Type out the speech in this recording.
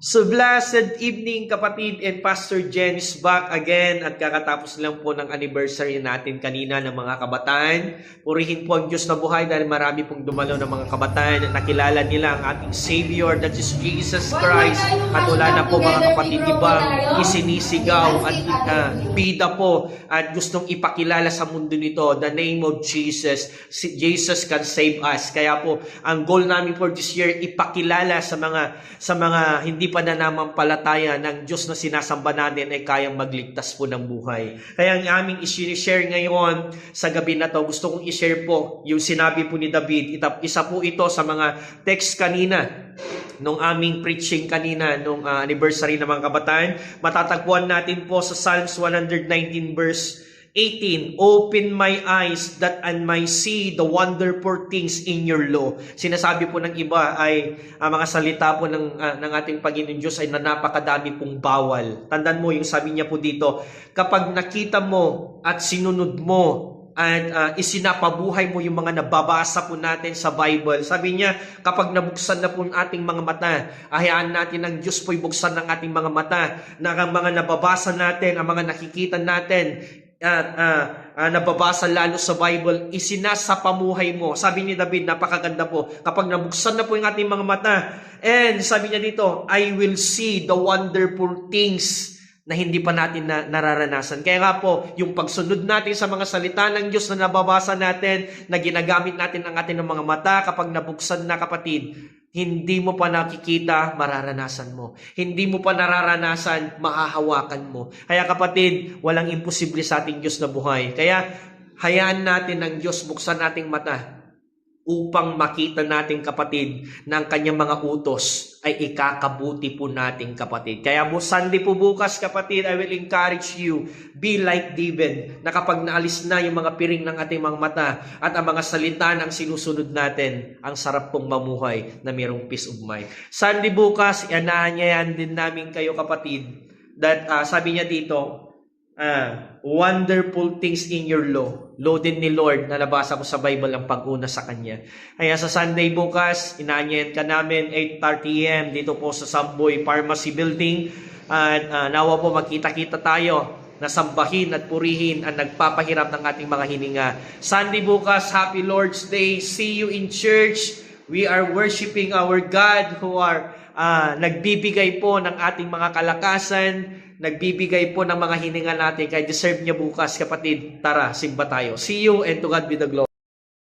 So blessed evening kapatid, and Pastor Jen is back again at kakatapos lang po ng anniversary natin kanina ng mga kabataan. Purihin po ang Diyos na buhay dahil marami pong dumalo ng mga kabataan na nakilala nila ang ating Savior, that is Jesus Christ. At wala na po mga kapatid ibang isinisigaw at bida po at gustong ipakilala sa mundo nito, the name of Jesus. Jesus can save us. Kaya po ang goal namin for this year, ipakilala sa mga hindi pa nananampalataya ng Diyos na sinasamba natin ay kayang magligtas po ng buhay. Kaya ang aming i-share ngayon sa gabi na to, gusto kong i-share po yung sinabi po ni David. Isa po ito sa mga text kanina nung aming preaching kanina nung anniversary ng mga kabataan. Matatagpuan natin po sa Psalms 119 verse 18, open my eyes that I may see the wonderful things in your law. Sinasabi po ng iba ay mga salita po ng ating Panginoon Diyos ay napakadami pong bawal. Tandaan mo yung sabi niya po dito, kapag nakita mo at sinunod mo at isinapabuhay mo yung mga nababasa po natin sa Bible. Sabi niya, kapag nabuksan na po ang ating mga mata, hayaan natin ang Diyos po'y buksan ng ating mga mata, na ang mga nababasa natin, ang mga nakikita natin, at nababasa lalo sa Bible, isinasapamuhay mo. Sabi ni David, napakaganda po, kapag nabuksan na po yung ating mga mata, and sabi niya dito, I will see the wonderful things na hindi pa natin nararanasan. Kaya nga po, yung pagsunod natin sa mga salita ng Diyos na nababasa natin, na ginagamit natin ang ating mga mata, kapag nabuksan na kapatid, hindi mo pa nakikita, mararanasan mo. Hindi mo pa nararanasan, mahahawakan mo. Kaya kapatid, walang imposible sa ating Diyos na buhay. Kaya hayaan natin ang Diyos, buksan nating mata upang makita natin kapatid na ang kanyang mga utos ay ikakabuti po natin kapatid. Kaya Sunday po bukas kapatid, I will encourage you, be like David, na kapag naalis na yung mga piring ng ating mga mata at ang mga salita ng sinusunod natin, ang sarap pong mamuhay na mayroong peace of mind. Sunday bukas, ianahanyayan din namin kayo kapatid, that sabi niya dito, wonderful things in your law. Law din ni Lord na nabasa ko sa Bible ang pag-una sa Kanya. Kaya sa Sunday bukas, inaanyayan ka namin 8:30 AM dito po sa Samboy Pharmacy Building. At nawa po makita-kita tayo na sambahin at purihin ang nagpapahirap ng ating mga hininga. Sunday bukas, Happy Lord's Day. See you in church. We are worshiping our God who are nagbibigay po ng ating mga kalakasan, nagbibigay po ng mga hininga natin, kaya deserve niya bukas kapatid. Tara, simba tayo. See you and to God be the glory.